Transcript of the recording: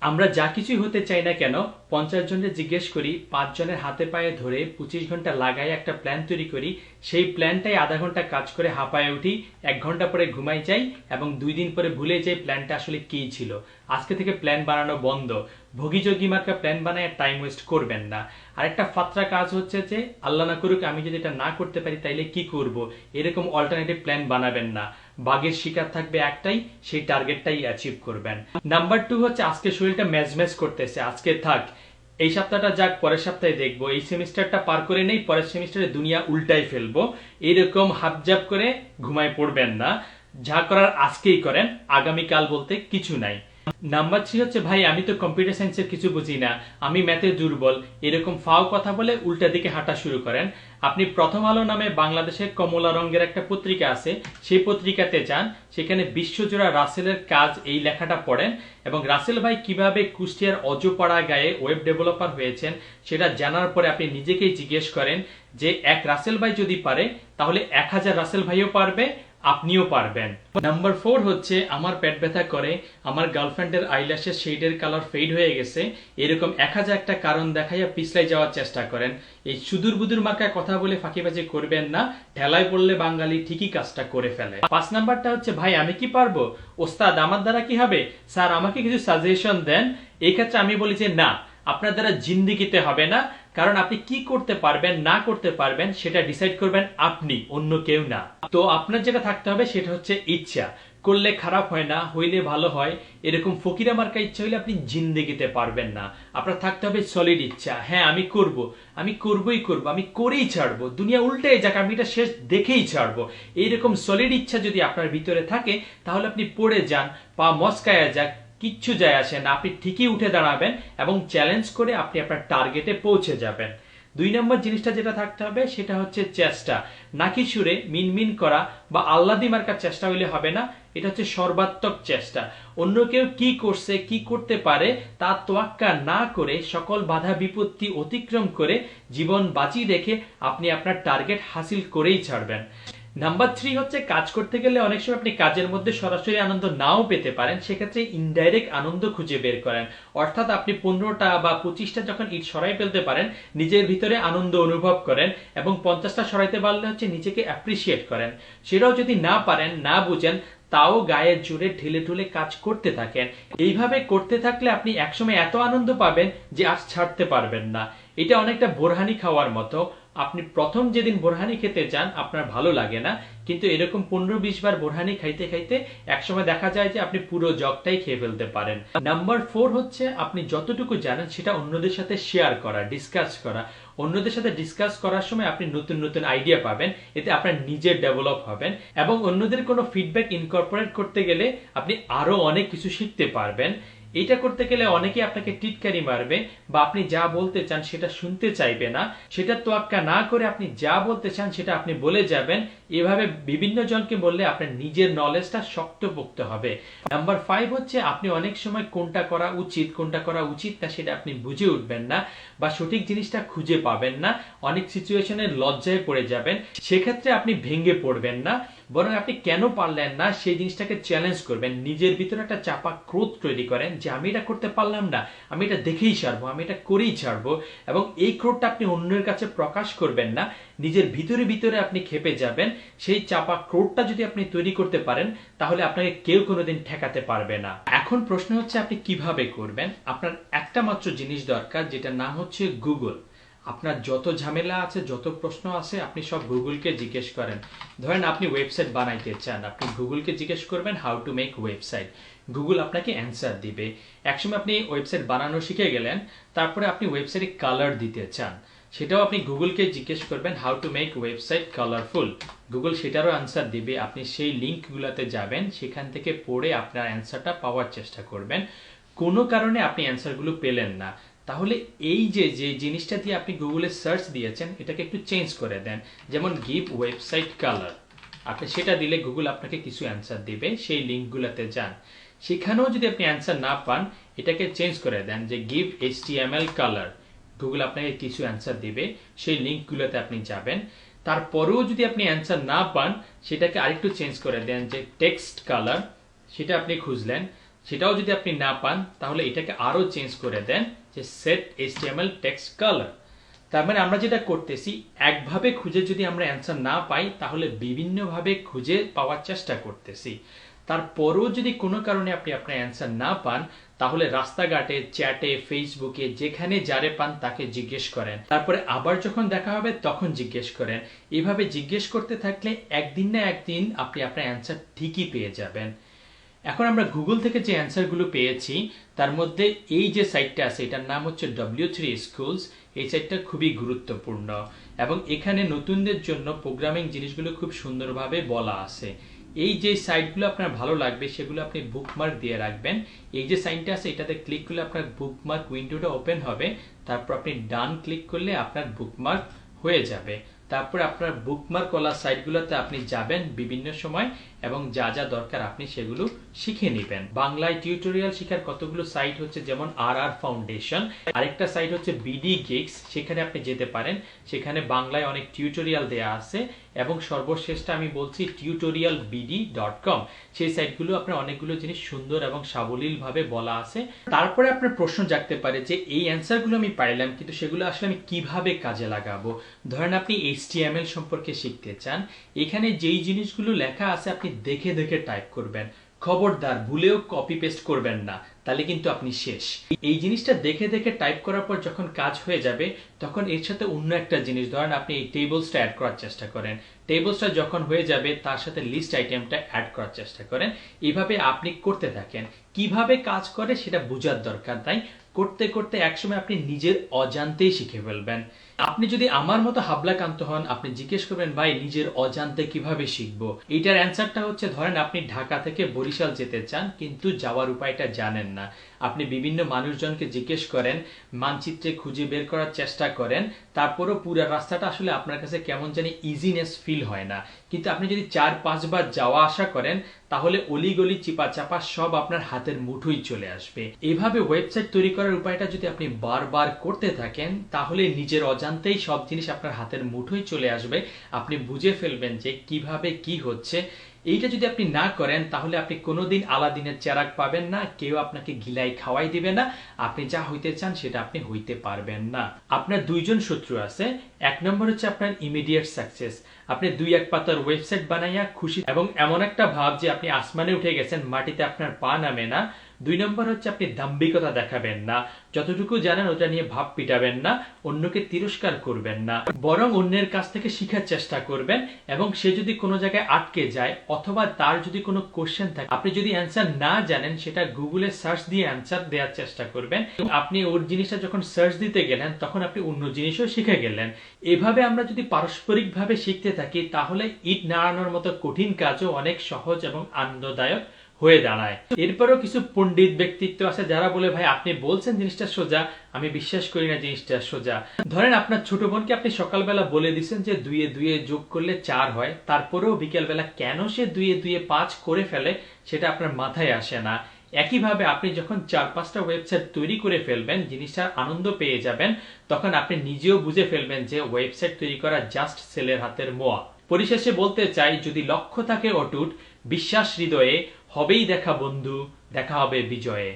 আমরা যা কিছুই হতে চাই না কেন 50 জনের জিজ্ঞেস করি, 5 জনের হাতে পায়ে ধরে 25 ঘন্টা লাগাই একটা প্ল্যান তৈরি করি, সেই প্ল্যানটাই আধা ঘন্টা কাজ করে হাঁপায়ে উঠি, 1 ঘন্টা পরে ঘুমাই যাই এবং 2 দিন পরে ভুলে যাই প্ল্যানটা আসলে কি ছিল। আজকে থেকে প্ল্যান বানানো বন্ধ। ভোগীযোগী মার্কা প্ল্যান বানায় টাইম ওয়েস্ট করবেন না। আরেকটা ফাত্রা কাজ হচ্ছে যে আল্লাহ না করুক আমি যদি এটা না করতে পারি তাইলে কি করব, এরকম অল্টারনেটিভ প্ল্যান বানাবেন না। বাগের শিকার থাকবে একটাই, সেই টার্গেটটাই অ্যাচিভ করবেন। নাম্বার 2 হচ্ছে আজকে শরীরটা ম্যাজম্যাজ করতেছে, আজকে থাক, এই সপ্তাহটা যাক, পরের সপ্তাহে দেখবো, এই সেমিস্টারটা পার করে নেই, পরের সেমিস্টারে দুনিয়া উল্টাই ফেলবো, এরকম হাবজাব করে ঘুমায় পড়বেন না। যা করার আজকেই করেন, আগামীকাল বলতে কিছু নাই। নাম্বার 3 হচ্ছে ভাই আমি তো কম্পিউটার সায়েন্সের কিছু বুঝি না, আমি ম্যাথে দুর্বল, এরকম ফাও কথা বলে উল্টা দিকে হাঁটা শুরু করেন। আপনি প্রথম আলো নামে বাংলাদেশের কমলা রঙের একটা পত্রিকা আছে, সেই পত্রিকাতে যান, সেখানে বিশ্বজোড়া রাসেলের কাজ এই লেখাটা পড়েন এবং রাসেল ভাই কিভাবে কুষ্টিয়ার অজপাড়া গায়ে ওয়েব ডেভেলপার হয়েছেন সেটা জানার পরে আপনি নিজেকেই জিজ্ঞেস করেন যে এক রাসেল ভাই যদি পারে তাহলে 1000 রাসেল ভাইও পারবে, আপনিও পারবেন। নাম্বার 4 হচ্ছে আমার পেট ব্যথা করে, আমার গার্লফ্রেন্ডের আইল্যাশের শেডের কালার ফেড হয়ে গেছে, এরকম 1000 একটা কারণ দেখাইয়া পিছলাই যাওয়ার চেষ্টা করেন। এই সুদূর বুদুর মার্কায় কথা বলে ফাঁকিবাজি করবেন না, ঠেলায় পড়লে বাঙালি ঠিকই কাজটা করে ফেলে। 5 নাম্বারটা হচ্ছে ভাই আমি কি পারবো, ওস্তাদ আমার দ্বারা কি হবে, স্যার আমাকে কিছু সাজেশন দেন। এই ক্ষেত্রে আমি বলি যে না, আপনার দ্বারা জিন্দিগিতে হবে না, কারণ আপনি কি করতে পারবেন না করতে পারবেন সেটা ডিসাইড করবেন আপনি, অন্য কেউ না। তো আপনার যেটা থাকতে হবে সেটা হচ্ছে ইচ্ছা, করলে খারাপ হয় না, হইলে ভালো হয়, এরকম ফকিরা মার্কা ইচ্ছা হইলে আপনি জিন্দেগিতে পারবেন না। আপনার থাকতে হবে সলিড ইচ্ছা, হ্যাঁ আমি করব, আমি করবই করব, আমি করেই ছাড়বো, দুনিয়া উল্টে যাক আমি এটা শেষ দেখেই ছাড়বো, এইরকম সলিড ইচ্ছা যদি আপনার ভিতরে থাকে তাহলে আপনি পড়ে যান, পা মস্কায়া যাক, কিচ্ছু যায় আসে না, আপনি ঠিকই উঠে দাঁড়াবেন এবং চ্যালেঞ্জ করে আপনি আপনার টার্গেটে পৌঁছে যাবেন। 2 নম্বর জিনিসটা যেটা থাকতে হবে সেটা হচ্ছে চেষ্টা, নাকি সুরে মিনমিন করা বা আল্লাদি মার্কার চেষ্টা হইলে হবে না, এটা হচ্ছে সর্বাত্মক চেষ্টা। অন্য কেউ কি করছে কি করতে পারে তা তোয়াক্কা না করে সকল বাধা বিপত্তি অতিক্রম করে জীবন বাঁচি রেখে আপনি আপনার টার্গেট হাসিল করেই ছাড়বেন। নাম্বার 3 হচ্ছে কাজ করতে গেলে অনেক সময় আপনি কাজের মধ্যে সরাসরি আনন্দ নাও পেতে পারেন, সেক্ষেত্রে ইনডাইরেক্ট আনন্দ খুঁজে বের করেন। অর্থাৎ আপনি 15টা বা 25টা যখন ইট সরাই ফেলতে পারেন নিজের ভিতরে আনন্দ অনুভব করেন এবং 50টা সরাইতে পারলে হচ্ছে নিজেকে অ্যাপ্রিসিয়েট করেন। সেটাও যদি না পারেন না বুঝেন তাও গায়ের জোরে ঢেলে ঢুলে কাজ করতে থাকেন। এইভাবে করতে থাকলে আপনি একসময় এত আনন্দ পাবেন যে আজ ছাড়তে পারবেন না। এটা অনেকটা বোরহানি খাওয়ার মতো, আপনি প্রথম যেদিন বোরহানি খেতে চান আপনার ভালো লাগে না, কিন্তু এরকম 15-20 বার বোরহানি খাইতে খাইতে একসময় দেখা যায় যে আপনি পুরো জগটাই খেয়ে ফেলতে পারেন। নাম্বার 4 হচ্ছে আপনি যতটুকু জানেন সেটা অন্যদের সাথে শেয়ার করা, ডিসকাস করা। অন্যদের সাথে ডিসকাস করার সময় আপনি নতুন নতুন আইডিয়া পাবেন, এতে আপনার নিজের ডেভেলপ হবেন এবং অন্যদের কোনো ফিডব্যাক ইনকর্পোরেট করতে গেলে আপনি আরো অনেক কিছু শিখতে পারবেন। এটা করতে গেলে অনেকে আপনাকে টিটকারি মারবে বা আপনি যা বলতে চান সেটা শুনতে চাইবে না, সেটা তোয়াক্কা না করে আপনি যা বলতে চান সেটা আপনি বলে যাবেন। এভাবে বিভিন্ন জনকে বললে আপনার নিজের নলেজটা শক্তপোক্ত হবে। নাম্বার 5 হচ্ছে আপনি অনেক সময় কোনটা করা উচিত কোনটা করা উচিত না সেটা আপনি বুঝে উঠবেন না বা সঠিক জিনিসটা খুঁজে পাবেন না, অনেক সিচুয়েশনে লজ্জায় পড়ে যাবেন। সেক্ষেত্রে আপনি ভেঙে পড়বেন না, বরং আপনি কেন পারলেন না সেই জিনিসটাকে চ্যালেঞ্জ করবেন, নিজের ভিতরে একটা চাপা ক্রোধ তৈরি করেন যে আমি এটা করতে পারলাম না, আমি এটা দেখেই ছাড়বো, আমি এটা করেই ছাড়বো। এবং এই ক্রোধটা আপনি অন্যের কাছে প্রকাশ করবেন না, নিজের ভিতরে ভিতরে আপনি খেপে যাবেন। সেই চাপা ক্রোধটা যদি আপনি তৈরি করতে পারেন তাহলে আপনাকে কেউ কোনোদিন ঠেকাতে পারবে না। এখন প্রশ্ন হচ্ছে আপনি কিভাবে করবেন। আপনার একটা মাত্র জিনিস দরকার, যেটা নাম হচ্ছে গুগল। আপনার যত ঝামেলা আছে যত প্রশ্ন আছে আপনি সব গুগলকে জিজ্ঞেস করেন। ধরেন আপনি ওয়েবসাইট বানাইতে চান, আপনি গুগলকে জিজ্ঞেস করবেন how to make website, Google আপনাকে অ্যান্সার দিবে। একসময় আপনি ওয়েবসাইট বানানো শিখে গেলেন, তারপরে আপনি ওয়েবসাইটে কালার দিতে চান, সেটাও আপনি গুগলকে জিজ্ঞেস করবেন how to make website colourful, Google সেটারও অ্যান্সার দিবে। আপনি সেই লিঙ্কগুলোতে যাবেন, সেখান থেকে পড়ে আপনার অ্যান্সারটা পাওয়ার চেষ্টা করবেন। কোনো কারণে আপনি অ্যান্সারগুলো পেলেন না, তাহলে এই যে যে জিনিসটা দিয়ে আপনি গুগলে সার্চ দিয়েছেন এটাকে একটু চেঞ্জ করে দেন। যেমন গিভ ওয়েবসাইট কালার, আপনি সেটা দিলে গুগল আপনাকে কিছু অ্যান্সার দিবে, সেই লিঙ্কগুলোতে যান। সেখানেও যদি আপনি অ্যান্সার না পান এটাকে চেঞ্জ করে দেন যে গিভ এইচটিএমএল কালার, গুগল আপনাকে কিছু অ্যান্সার দিবে, সেই লিঙ্কগুলোতে আপনি যাবেন। তারপরেও যদি আপনি অ্যান্সার না পান সেটাকে আরেকটু চেঞ্জ করে দেন যে টেক্সট কালার, সেটা আপনি খুঁজলেন, সেটাও যদি আপনি না পান তাহলে এটাকে আরো চেঞ্জ করে দেন যে সেট HTML টেক্সট কালার। তার মানে আমরা যেটা করতেছি, একভাবে খুঁজে যদি আমরা অ্যান্সার না পাই তাহলে বিভিন্নভাবে খুঁজে পাওয়ার চেষ্টা করতেছি। তারপরও যদি কোনো কারণে আপনি আপনার অ্যান্সার না পান তাহলে রাস্তাঘাটে, চ্যাটে, ফেসবুকে যেখানে যারে পান তাকে জিজ্ঞেস করেন, তারপরে আবার যখন দেখা হবে তখন জিজ্ঞেস করেন। এভাবে জিজ্ঞেস করতে থাকলে একদিন না একদিন আপনি আপনার অ্যান্সার ঠিকই পেয়ে যাবেন। এখন আমরা গুগল থেকে যে অ্যান্সারগুলো পেয়েছি তার মধ্যে এই যে সাইটটা আছে এটার নাম হচ্ছে W3 Schools। এই সাইটটা খুবই গুরুত্বপূর্ণ এবং এখানে নতুনদের জন্য প্রোগ্রামিং জিনিসগুলো খুব সুন্দরভাবে বলা আছে। এই যে সাইটগুলো আপনার ভালো লাগবে সেগুলো আপনি বুকমার্ক দিয়ে রাখবেন। এই যে সাইনটা আছে এটাতে ক্লিক করলে আপনার বুকমার্ক উইন্ডোটা ওপেন হবে, তারপর আপনি ডান ক্লিক করলে আপনার বুকমার্ক হয়ে যাবে। তারপর আপনার বুকমার্ক ওলা সাইটগুলোতে আপনি যাবেন বিভিন্ন সময় এবং যা যা দরকার আপনি সেগুলো শিখে নেবেন। বাংলায় টিউটোরিয়াল শেখার কতগুলো সাইট হচ্ছে, যেমন RR ফাউন্ডেশন, আরেকটা সাইট হচ্ছে BD Gigs, সেখানে আপনি যেতে পারেন। সেখানে বাংলায় অনেক টিউটোরিয়াল দেয়া আছে এবং সর্বশেষটা আমি বলছি tutorialbd.com। সেই সাইটগুলো আপনার অনেকগুলো জিনিস সুন্দর এবং সাবলীলভাবে বলা আছে। তারপরে আপনার প্রশ্ন জাগতে পারে যে এই অ্যান্সারগুলো আমি পাইলাম কিন্তু সেগুলো আসলে আমি কিভাবে কাজে লাগাবো। ধরেন আপনি HTML সম্পর্কে শিখতে চান, এখানে যেই জিনিসগুলো লেখা আছে আপনি দেখে দেখে টাইপ করবেন। খবরদার ভুলেও কপি পেস্ট করবেন না, তাহলে কিন্তু আপনি শেষ। এই জিনিসটা দেখে দেখে টাইপ করার পর যখন কাজ হয়ে যাবে তখন এর সাথে অন্য একটা জিনিস, ধরেন আপনি এই টেবলসটা অ্যাড করার চেষ্টা করেন। টেবলসটা যখন হয়ে যাবে তার সাথে লিস্ট আইটেমটা অ্যাড করার চেষ্টা করেন। এইভাবে আপনি করতে থাকেন। কিভাবে কাজ করে সেটা বোঝার দরকার নাই, করতে করতে একসময় আপনি নিজের অজান্তেই শিখে ফেলবেন। আপনি যদি আমার মতো হাবলাকান্ত হন, আপনি জিজ্ঞেস করবেন ভাই নিজের অজান্তে কিভাবে শিখবো। এইটার অ্যান্সারটা হচ্ছে, ধরেন আপনি ঢাকা থেকে বরিশাল যেতে চান কিন্তু যাওয়ার উপায়টা জানেন না। আপনি বিভিন্ন মানুষজনকে জিজ্ঞেস করেন, মানচিত্রে খুঁজে বের করার চেষ্টা করেন, তারপরও পুরো রাস্তাটা আসলে আপনার কাছে কেমন জানি ইজিনেস ফিল হয় না। কিন্তু আপনি যদি 4-5 বার যাওয়া আসা করেন তাহলে অলিগলি চিপা চাপা সব আপনার হাতের মুঠোয় চলে আসবে। এইভাবে ওয়েবসাইট তৈরি করার উপায়টা যদি আপনি বারবার করতে থাকেন তাহলে নিজের অজান্তেই সব জিনিস আপনার হাতের মুঠোয় চলে আসবে। আপনি বুঝে ফেলবেন যে কিভাবে কি হচ্ছে। এইটা যদি আপনি না করেন তাহলে আপনি কোনোদিন আলাদিনের চেরাগ পাবেন না, কেউ আপনাকে গিলাই খাওয়াই দিবে না, আপনি যা হইতে চান সেটা আপনি হইতে পারবেন না। আপনার দুইজন শত্রু আছে। এক নম্বর হচ্ছে আপনার ইমিডিয়েট সাকসেস। আপনি 2-1 পাতার ওয়েবসাইট বানাইয়া খুশি এবং এমন একটা ভাব যে আপনি আসমানে উঠে গেছেন, মাটিতে আপনার পা নামে না। 2 নম্বর হচ্ছে আপনি দাম্ভিকতা দেখাবেন না, যতটুকু জানেন ওটা নিয়ে ভাব পিটাবেন না, অন্যকে তিরস্কার করবেন না, বরং অন্যের কাছ থেকে শেখার চেষ্টা করবেন। এবং সে যদি কোনো জায়গায় আটকে যায় অথবা তার যদি কোনো কোশ্চেন থাকে, আপনি যদি অ্যান্সার না জানেন সেটা গুগলে সার্চ দিয়ে অ্যান্সার দেওয়ার চেষ্টা করবেন। আপনি ওর জিনিসটা যখন সার্চ দিতে গেলেন তখন আপনি অন্য জিনিসও শিখে গেলেন। এভাবে আমরা যদি পারস্পরিকভাবে শিখতে থাকি তাহলে ইট নাড়ানোর মতো কঠিন কাজও অনেক সহজ এবং আনন্দদায়ক হয়ে দাঁড়ায়। এরপরও কিছু পণ্ডিত ব্যক্তিত্ব আছে যারা বলে ভাই আপনি বলছেন জিনিসটা সোজা, আমি বিশ্বাস করি না জিনিসটা সোজা। ধরেন আপনার ছোট বোনকে আপনি সকালবেলা বলে দিচ্ছেন যে 2-2 যোগ করলে 4 হয়, তারপরেও বিকেলবেলা কেন সে 2-2 5 করে ফেলে সেটা আপনার মাথায় আসে না। একইভাবে আপনি যখন 4-5টা ওয়েবসাইট তৈরি করে ফেলবেন, জিনিসটার আনন্দ পেয়ে যাবেন, তখন আপনি নিজেও বুঝে ফেলবেন যে ওয়েবসাইট তৈরি করা জাস্ট ছেলের হাতের মোয়া। পরিশেষে বলতে চাই, যদি লক্ষ্য থাকে অটুট, বিশ্বাস হৃদয়ে, হবেই দেখা বন্ধু, দেখা হবে বিজয়ে।